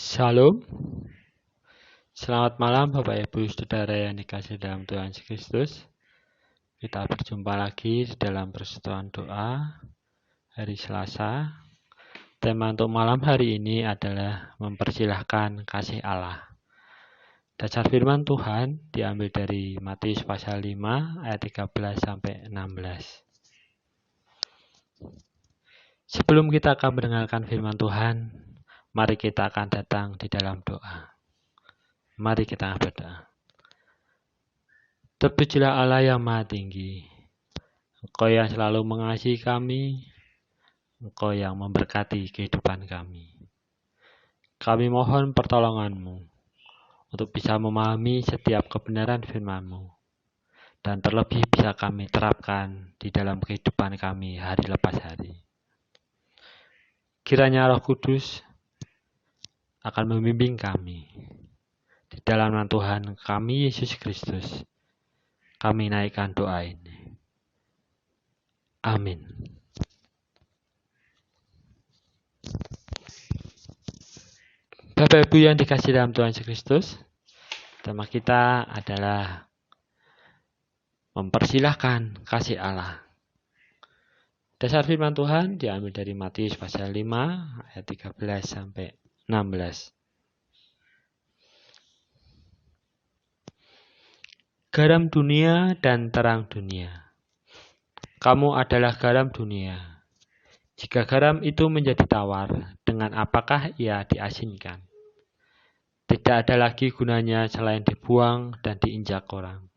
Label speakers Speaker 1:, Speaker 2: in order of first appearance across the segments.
Speaker 1: Shalom, selamat malam Bapak Ibu Saudara yang dikasihi dalam Tuhan Yesus Kristus. Kita berjumpa lagi di dalam persekutuan doa hari Selasa. Tema untuk malam hari ini adalah mempersilahkan kasih Allah. Dasar firman Tuhan diambil dari Matius pasal 5 ayat 13 sampai 16. Sebelum kita akan mendengarkan firman Tuhan, mari kita akan datang di dalam doa. Mari kita berdoa. Terpujilah Allah yang Maha Tinggi. Engkau yang selalu mengasihi kami, Engkau yang memberkati kehidupan kami. Kami mohon pertolongan-Mu untuk bisa memahami setiap kebenaran firman-Mu, dan terlebih bisa kami terapkan di dalam kehidupan kami hari lepas hari. Kiranya Roh Kudus akan membimbing kami. Di dalam nama Tuhan kami Yesus Kristus, kami naikkan doa ini. Amin. Bapak Ibu yang dikasihi dalam Tuhan Yesus Kristus, tema kita adalah mempersilahkan kasih Allah. Dasar firman Tuhan diambil dari Matius pasal 5 ayat 13 sampai 16. Garam dunia dan terang dunia. Kamu adalah garam dunia. Jika garam itu menjadi tawar, dengan apakah ia diasinkan? Tidak ada lagi gunanya selain dibuang dan diinjak orang.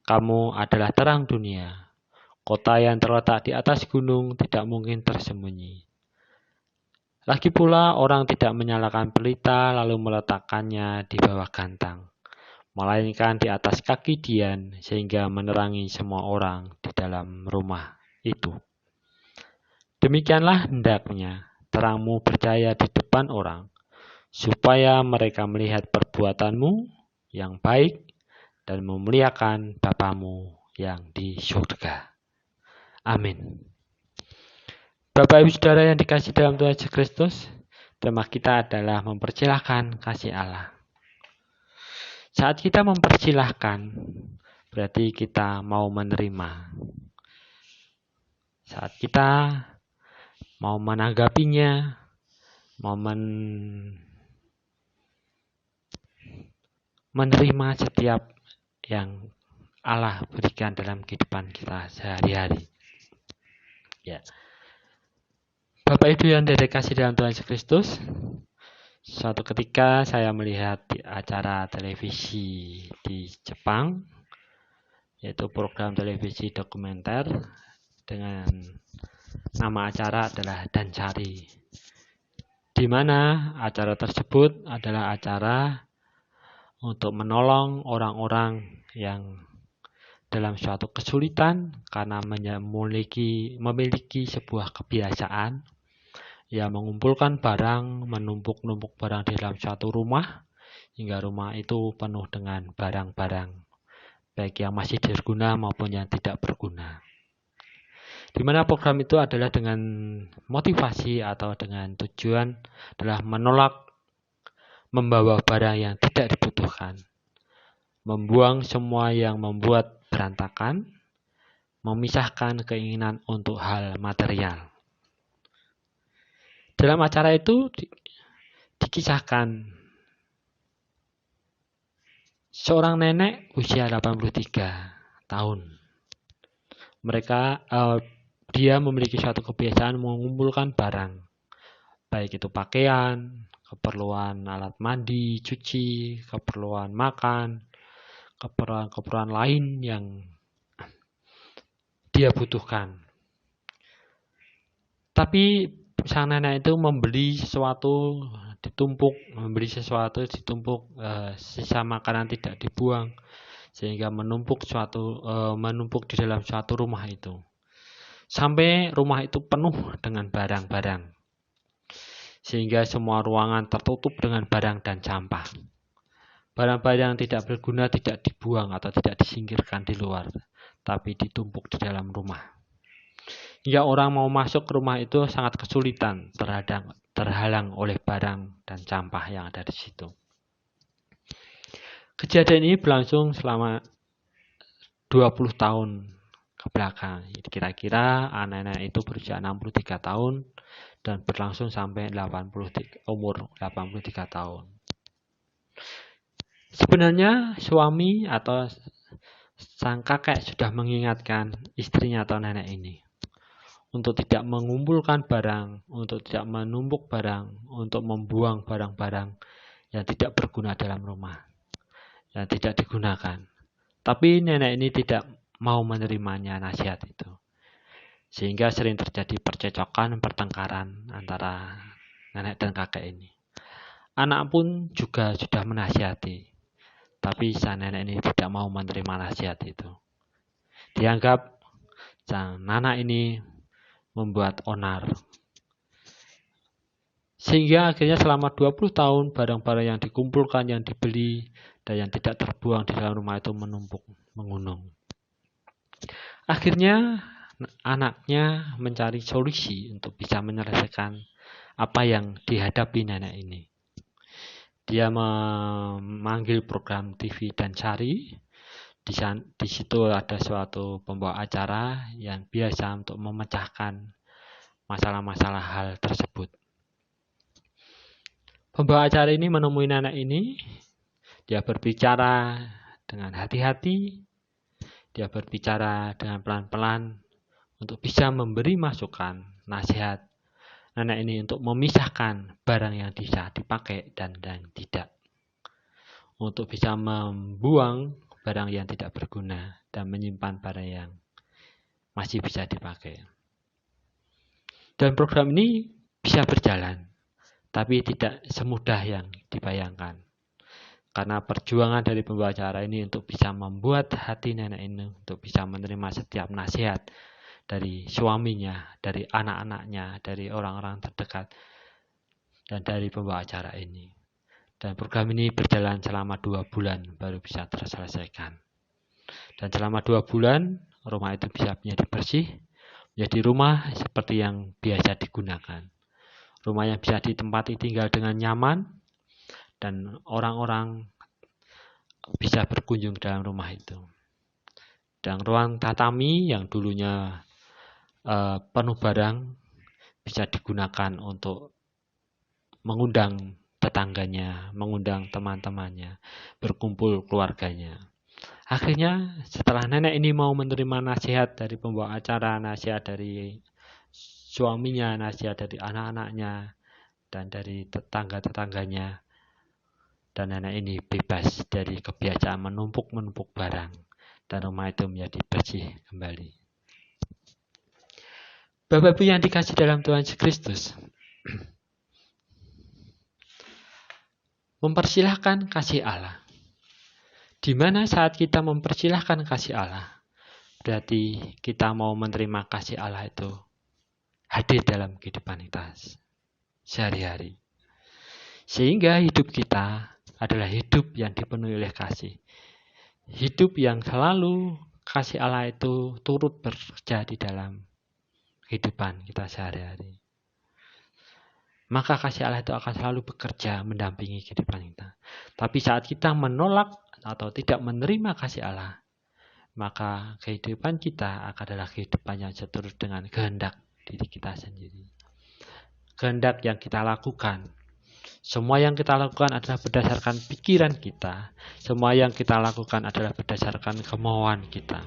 Speaker 1: Kamu adalah terang dunia. Kota yang terletak di atas gunung tidak mungkin tersembunyi. Lagi pula orang tidak menyalakan pelita lalu meletakkannya di bawah gantang, melainkan di atas kaki dian sehingga menerangi semua orang di dalam rumah itu. Demikianlah hendaknya terangmu bercahaya di depan orang, supaya mereka melihat perbuatanmu yang baik dan memuliakan Bapamu yang di surga. Amin. Bapak Ibu Saudara yang dikasihi dalam Tuhan Yesus Kristus, tema kita adalah mempersilahkan kasih Allah. Saat kita mempersilahkan, berarti kita mau menerima. Saat kita mau menanggapinya, mau menerima setiap yang Allah berikan dalam kehidupan kita sehari-hari. Ya. Bapak Ibu yang dikasihi dalam Tuhan Yesus Kristus, suatu ketika saya melihat di acara televisi di Jepang, yaitu program televisi dokumenter dengan nama acara adalah Dancari, di mana acara tersebut adalah acara untuk menolong orang-orang yang dalam suatu kesulitan karena memiliki sebuah kebiasaan yang mengumpulkan barang, menumpuk-numpuk barang di dalam suatu rumah, hingga rumah itu penuh dengan barang-barang, baik yang masih berguna maupun yang tidak berguna. Di mana program itu adalah dengan motivasi atau dengan tujuan adalah menolak membawa barang yang tidak dibutuhkan, membuang semua yang membuat berantakan, memisahkan keinginan untuk hal material. Dalam acara itu dikisahkan seorang nenek usia 83 tahun. Dia memiliki suatu kebiasaan mengumpulkan barang, baik itu pakaian, keperluan alat mandi, cuci, keperluan makan, keperluan lain yang dia butuhkan. Tapi sang nenek itu membeli sesuatu ditumpuk, sisa makanan tidak dibuang, sehingga menumpuk di dalam suatu rumah itu, sampai rumah itu penuh dengan barang-barang, sehingga semua ruangan tertutup dengan barang dan sampah. Barang-barang yang tidak berguna tidak dibuang atau tidak disingkirkan di luar, tapi ditumpuk di dalam rumah. Hingga orang mau masuk ke rumah itu sangat kesulitan, terhalang oleh barang dan campah yang ada di situ. Kejadian ini berlangsung selama 20 tahun ke belakang. Kira-kira anak-anak itu berusia 63 tahun dan berlangsung sampai umur 83 tahun. Sebenarnya suami atau sang kakek sudah mengingatkan istrinya atau nenek ini untuk tidak mengumpulkan barang, untuk tidak menumpuk barang, untuk membuang barang-barang yang tidak berguna dalam rumah, yang tidak digunakan. Tapi nenek ini tidak mau menerimanya nasihat itu. Sehingga sering terjadi percecokan, pertengkaran antara nenek dan kakek ini. Anak pun juga sudah menasihati. Tapi sang nenek ini tidak mau menerima nasihat itu. Dianggap sang anak ini membuat onar. Sehingga akhirnya selama 20 tahun barang-barang yang dikumpulkan, yang dibeli, dan yang tidak terbuang di dalam rumah itu menumpuk, mengunung. Akhirnya anaknya mencari solusi untuk bisa menyelesaikan apa yang dihadapi nenek ini. Dia memanggil program TV dan Cari. Di situ ada suatu pembawa acara yang biasa untuk memecahkan masalah-masalah hal tersebut. Pembawa acara ini menemui nenek ini. Dia berbicara dengan hati-hati. Dia berbicara dengan pelan-pelan untuk bisa memberi masukan, nasihat nenek ini untuk memisahkan barang yang bisa dipakai dan yang tidak. Untuk bisa membuang barang yang tidak berguna dan menyimpan barang yang masih bisa dipakai. Dan program ini bisa berjalan, tapi tidak semudah yang dibayangkan. Karena perjuangan dari pembawa acara ini untuk bisa membuat hati nenek ini untuk bisa menerima setiap nasihat dari suaminya, dari anak-anaknya, dari orang-orang terdekat, dan dari pembawa acara ini. Dan program ini berjalan selama 2 bulan baru bisa terselesaikan. Dan selama 2 bulan, rumah itu bisa menjadi bersih, menjadi rumah seperti yang biasa digunakan. Rumah yang bisa ditempati tinggal dengan nyaman, dan orang-orang bisa berkunjung dalam rumah itu. Dan ruang tatami yang dulunya penuh barang bisa digunakan untuk mengundang tetangganya, mengundang teman-temannya, berkumpul keluarganya. Akhirnya setelah nenek ini mau menerima nasihat dari pembawa acara, nasihat dari suaminya, nasihat dari anak-anaknya, dan dari tetangga-tetangganya, dan nenek ini bebas dari kebiasaan menumpuk-menumpuk barang, dan rumah itu menjadi bersih kembali. Bapak Ibu yang dikasih dalam Tuhan Yesus Kristus, mempersilahkan kasih Allah. Di mana saat kita mempersilahkan kasih Allah, berarti kita mau menerima kasih Allah itu hadir dalam kehidupan kita sehari-hari. Sehingga hidup kita adalah hidup yang dipenuhi oleh kasih. Hidup yang selalu kasih Allah itu turut bekerja di dalam kehidupan kita sehari-hari. Maka kasih Allah itu akan selalu bekerja mendampingi kehidupan kita. Tapi saat kita menolak atau tidak menerima kasih Allah, maka kehidupan kita adalah kehidupan yang seturut dengan kehendak diri kita sendiri. Kehendak yang kita lakukan. Semua yang kita lakukan adalah berdasarkan pikiran kita. Semua yang kita lakukan adalah berdasarkan kemauan kita.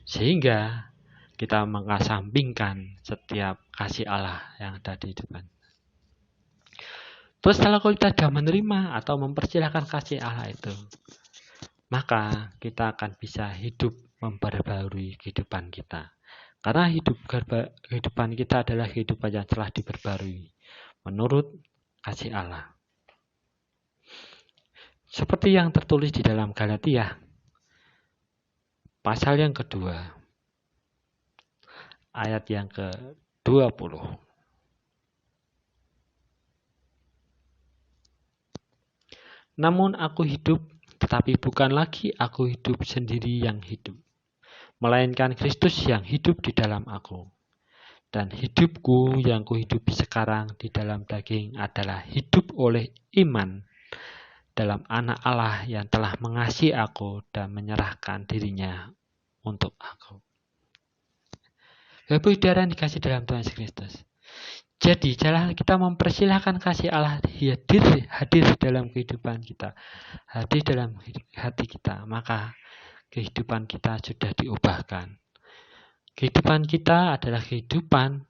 Speaker 1: Sehingga kita mengesampingkan setiap kasih Allah yang ada di depan. Terus kalau kita sudah menerima atau mempersilahkan kasih Allah itu, maka kita akan bisa hidup memperbarui kehidupan kita. Karena kehidupan kita adalah kehidupan yang telah diperbarui menurut kasih Allah. Seperti yang tertulis di dalam Galatia, pasal yang kedua, ayat yang ke-20. Namun aku hidup, tetapi bukan lagi aku hidup sendiri yang hidup, melainkan Kristus yang hidup di dalam aku. Dan hidupku yang kuhidupi sekarang di dalam daging adalah hidup oleh iman dalam anak Allah yang telah mengasihi aku dan menyerahkan dirinya untuk aku. Bapak Saudara yang dikasih dalam Tuhan Yesus Kristus. Jadi janganlah kita mempersilahkan kasih Allah hadir dalam kehidupan kita, hadir dalam hati kita, maka kehidupan kita sudah diubahkan. Kehidupan kita adalah kehidupan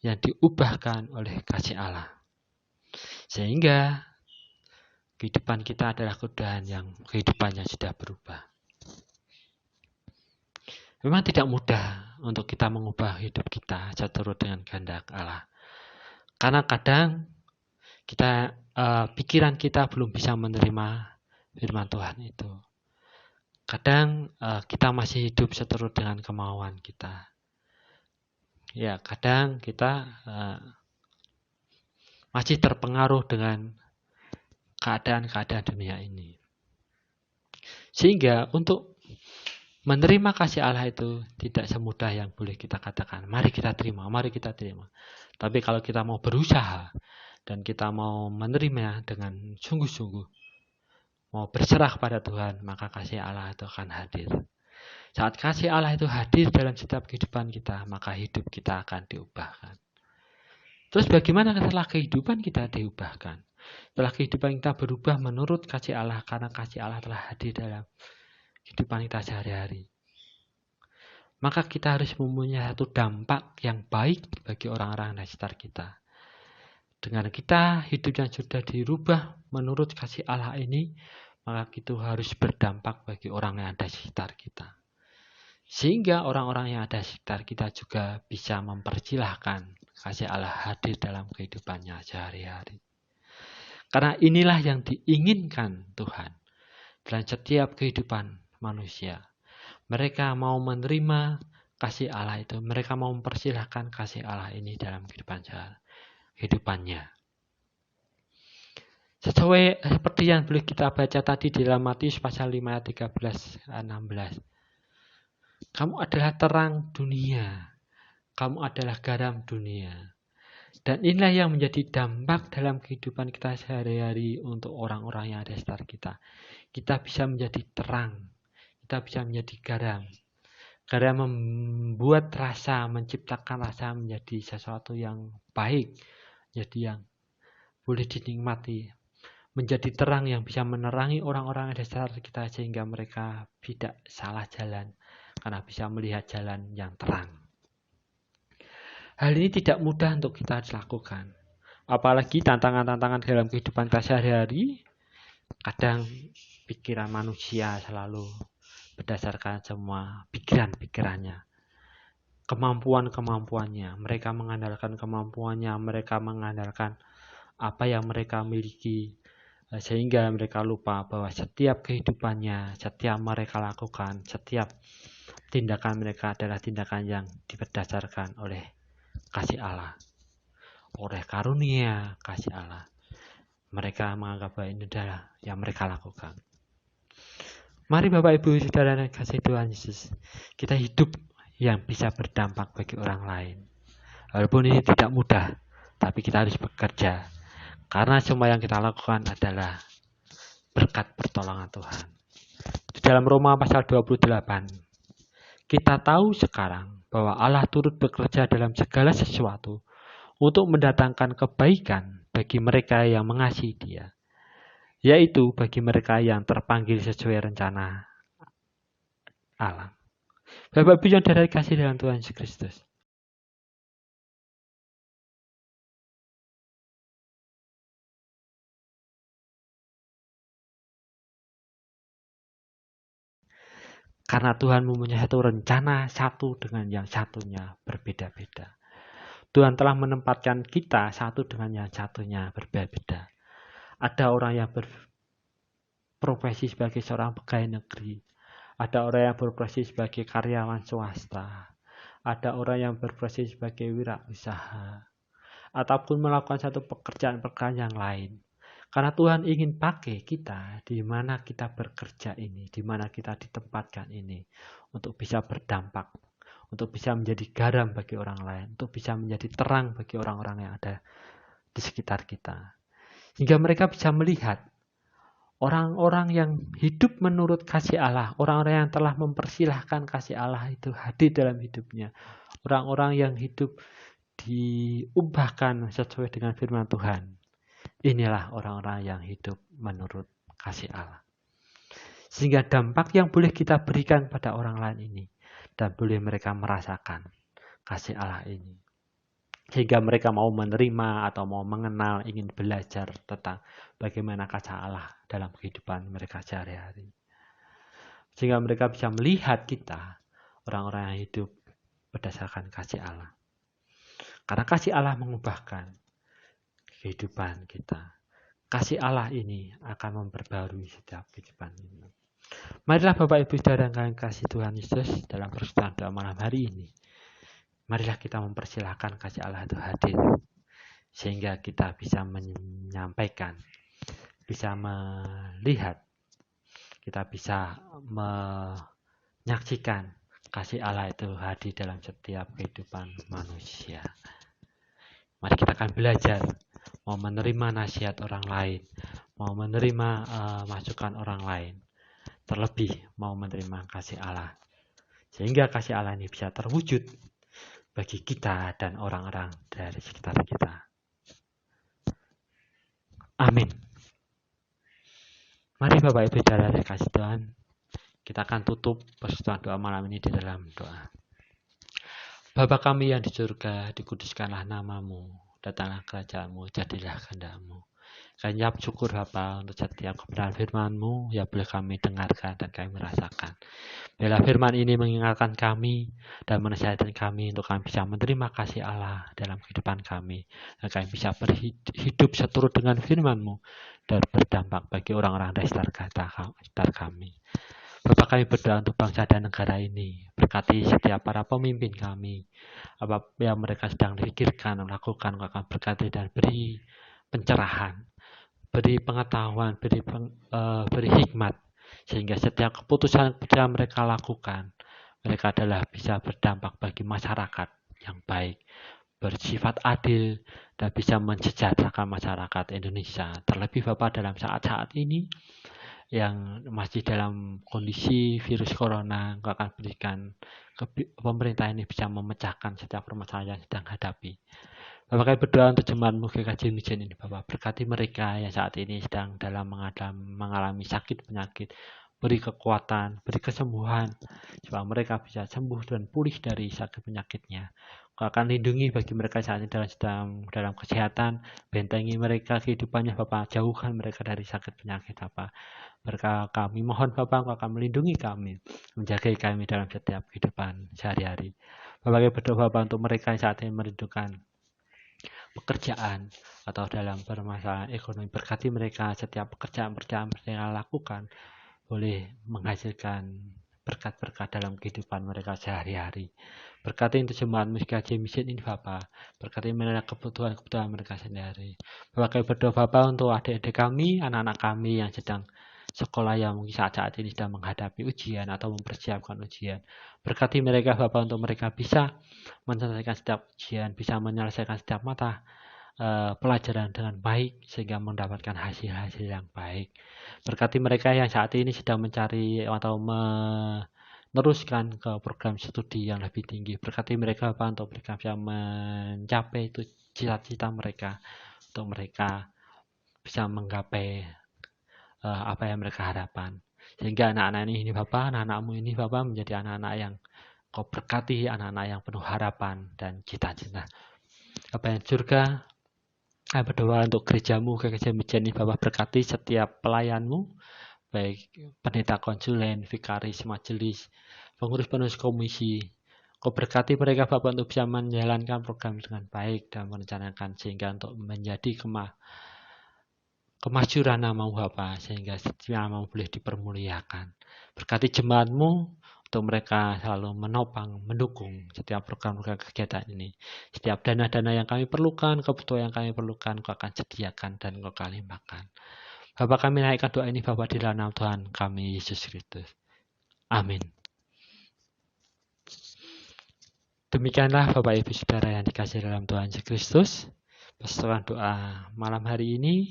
Speaker 1: yang diubahkan oleh kasih Allah. Sehingga kehidupan kita adalah kehidupan yang sudah berubah. Memang tidak mudah untuk kita mengubah hidup kita seturut dengan kehendak Allah. Karena kadang pikiran kita belum bisa menerima firman Tuhan itu. Kadang kita masih hidup seturut dengan kemauan kita. Ya, kadang kita masih terpengaruh dengan keadaan-keadaan dunia ini. Sehingga untuk menerima kasih Allah itu tidak semudah yang boleh kita katakan. Mari kita terima, mari kita terima. Tapi kalau kita mau berusaha dan kita mau menerima dengan sungguh-sungguh, mau berserah pada Tuhan, maka kasih Allah itu akan hadir. Saat kasih Allah itu hadir dalam setiap kehidupan kita, maka hidup kita akan diubahkan. Terus bagaimana setelah kehidupan kita diubahkan? Setelah kehidupan kita berubah menurut kasih Allah, karena kasih Allah telah hadir dalam kehidupan kita sehari-hari. Maka kita harus mempunyai satu dampak yang baik bagi orang-orang di sekitar kita. Dengan kita hidup yang sudah dirubah menurut kasih Allah ini, maka itu harus berdampak bagi orang yang ada di sekitar kita. Sehingga orang-orang yang ada di sekitar kita juga bisa mempersilahkan kasih Allah hadir dalam kehidupannya sehari-hari. Karena inilah yang diinginkan Tuhan dalam setiap kehidupan manusia. Mereka mau menerima kasih Allah itu, mereka mau mempersilahkan kasih Allah ini dalam kehidupannya. Seperti yang boleh kita baca tadi di dalam Matius pasal 5 ayat 13-16. Kamu adalah terang dunia, kamu adalah garam dunia. Dan inilah yang menjadi dampak dalam kehidupan kita sehari-hari untuk orang-orang yang ada di sekitar kita. Kita bisa menjadi terang, kita bisa menjadi garam. Garam membuat rasa, menciptakan rasa menjadi sesuatu yang baik, jadi yang boleh dinikmati. Menjadi terang yang bisa menerangi orang-orang yang ada di sekitar kita sehingga mereka tidak salah jalan karena bisa melihat jalan yang terang. Hal ini tidak mudah untuk kita lakukan. Apalagi tantangan-tantangan dalam kehidupan kita sehari-hari, kadang pikiran manusia selalu berdasarkan semua pikiran-pikirannya, kemampuan-kemampuannya. Mereka mengandalkan kemampuannya, mereka mengandalkan apa yang mereka miliki, sehingga mereka lupa bahwa setiap kehidupannya, setiap mereka lakukan, setiap tindakan mereka adalah tindakan yang diberdasarkan oleh kasih Allah, oleh karunia kasih Allah. Mereka menganggap bahwa ini adalah yang mereka lakukan. Mari Bapak Ibu Saudara dan kasih Tuhan Yesus, kita hidup yang bisa berdampak bagi orang lain. Walaupun ini tidak mudah, tapi kita harus bekerja. Karena semua yang kita lakukan adalah berkat pertolongan Tuhan. Di dalam Roma pasal 28, kita tahu sekarang bahwa Allah turut bekerja dalam segala sesuatu untuk mendatangkan kebaikan bagi mereka yang mengasihi Dia, yaitu bagi mereka yang terpanggil sesuai rencana Allah. Bapak Ibu yang dikasihi dalam Tuhan Yesus Kristus. Karena Tuhan mempunyai satu rencana, satu dengan yang satunya berbeda-beda. Tuhan telah menempatkan kita satu dengan yang satunya berbeda-beda. Ada orang yang berprofesi sebagai seorang pegawai negeri. Ada orang yang berprofesi sebagai karyawan swasta. Ada orang yang berprofesi sebagai wirausaha. Ataupun melakukan satu pekerjaan-pekerjaan yang lain. Karena Tuhan ingin pakai kita di mana kita bekerja ini, di mana kita ditempatkan ini, untuk bisa berdampak, untuk bisa menjadi garam bagi orang lain, untuk bisa menjadi terang bagi orang-orang yang ada di sekitar kita. Sehingga mereka bisa melihat orang-orang yang hidup menurut kasih Allah, orang-orang yang telah mempersilahkan kasih Allah itu hadir dalam hidupnya. Orang-orang yang hidup diubahkan sesuai dengan firman Tuhan. Inilah orang-orang yang hidup menurut kasih Allah. Sehingga dampak yang boleh kita berikan pada orang lain ini, dan boleh mereka merasakan kasih Allah ini. Sehingga mereka mau menerima atau mau mengenal, ingin belajar tentang bagaimana kasih Allah dalam kehidupan mereka sehari-hari. Sehingga mereka bisa melihat kita, orang-orang yang hidup berdasarkan kasih Allah. Karena kasih Allah mengubahkan kehidupan kita. Kasih Allah ini akan memperbarui setiap kehidupan ini. Marilah Bapak Ibu Saudara yang kasih Tuhan Yesus, dalam persekutuan doa malam hari ini, marilah kita mempersilahkan kasih Allah itu hadir, sehingga kita bisa menyampaikan, bisa melihat, kita bisa menyaksikan kasih Allah itu hadir dalam setiap kehidupan manusia. Mari kita akan belajar mau menerima nasihat orang lain, mau menerima masukan orang lain, terlebih mau menerima kasih Allah, sehingga kasih Allah ini bisa terwujud bagi kita dan orang-orang dari sekitar kita. Amin. Mari Bapak Ibu Saudara kasih Tuhan, kita akan tutup persekutuan doa malam ini di dalam doa. Bapa kami yang di surga, dikuduskanlah namamu, datanglah kerajaanmu, jadilah kehendak-mu. Kami ucap syukur Bapa untuk setiap kebenaran firman-Mu yang boleh kami dengarkan dan kami merasakan. Biarlah firman ini mengingatkan kami dan menasihatkan kami untuk kami bisa menerima kasih Allah dalam kehidupan kami. Dan kami bisa berhidup seturut dengan firman-Mu dan berdampak bagi orang-orang di sekitar kami. Bapak, kami berdoa untuk bangsa dan negara ini. Berkati setiap para pemimpin kami. Apa yang mereka sedang pikirkan, melakukan, akan berkati dan beri pencerahan, beri pengetahuan, beri hikmat, sehingga setiap keputusan yang mereka lakukan, mereka adalah bisa berdampak bagi masyarakat yang baik, bersifat adil, dan bisa mensejahterakan masyarakat Indonesia. Terlebih Bapak, dalam saat-saat ini yang masih dalam kondisi virus corona, Engkau akan berikan pemerintah ini bisa memecahkan setiap permasalahan yang sedang hadapi. Bapak, kami berdoa untuk jemaat-Mu GKJ Mission ini, Bapak. Berkati mereka yang saat ini sedang dalam mengalami sakit penyakit. Beri kekuatan, beri kesembuhan, supaya mereka bisa sembuh dan pulih dari sakit penyakitnya. Kau akan lindungi bagi mereka saat ini sedang dalam kesehatan. Bentengi mereka kehidupannya, Bapak. Jauhkan mereka dari sakit penyakit, Bapak. Berkah kami mohon Bapak, Engkau akan melindungi kami, menjaga kami dalam setiap kehidupan sehari-hari. Bapak, kami berdoa Bapak untuk mereka yang saat ini merindukan pekerjaan atau dalam permasalahan ekonomi. Berkati mereka setiap pekerjaan-pekerjaan mereka lakukan boleh menghasilkan berkat-berkat dalam kehidupan mereka sehari-hari. Berkati untuk jemaat GKJ Mission ini Bapak. Berkati mereka kebutuhan-kebutuhan mereka sendiri. Bapak, kami berdoa Bapak untuk adik-adik kami, anak-anak kami yang sedang sekolah yang mungkin saat ini sedang menghadapi ujian atau mempersiapkan ujian. Berkati mereka Bapak untuk mereka bisa menyelesaikan setiap ujian, bisa menyelesaikan setiap mata pelajaran dengan baik sehingga mendapatkan hasil-hasil yang baik. Berkati mereka yang saat ini sedang mencari atau meneruskan ke program studi yang lebih tinggi. Berkati mereka Bapak untuk mereka bisa mencapai itu cita-cita mereka, untuk mereka bisa menggapai apa yang mereka harapkan. Sehingga anak-anak ini Bapak, anak-anakmu ini Bapak menjadi anak-anak yang Kau berkati, anak-anak yang penuh harapan dan cita-cita. Bapa yang surga, saya berdoa untuk gerejamu, GKJ Mission ini Bapak berkati setiap pelayanmu, baik pendeta konsulen, vikaris, majelis, pengurus-pengurus komisi. Kau berkati mereka Bapak untuk bisa menjalankan program dengan baik dan merencanakan sehingga untuk menjadi kemajuran namamu Bapak, sehingga setiap namamu boleh dipermuliakan. Berkati jemaatmu untuk mereka selalu menopang, mendukung setiap program-program kegiatan ini. Setiap dana-dana yang kami perlukan, kebutuhan yang kami perlukan, Kau akan sediakan dan Kau akan limpahkan. Bapak, kami naikkan doa ini Bapak di dalam nama Tuhan kami Yesus Kristus. Amin. Demikianlah Bapak Ibu Saudara yang dikasihi dalam Tuhan Yesus Kristus, persoalan doa malam hari ini.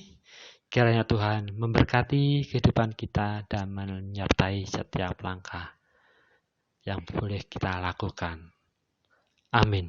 Speaker 1: Kiranya Tuhan memberkati kehidupan kita dan menyertai setiap langkah yang boleh kita lakukan. Amin.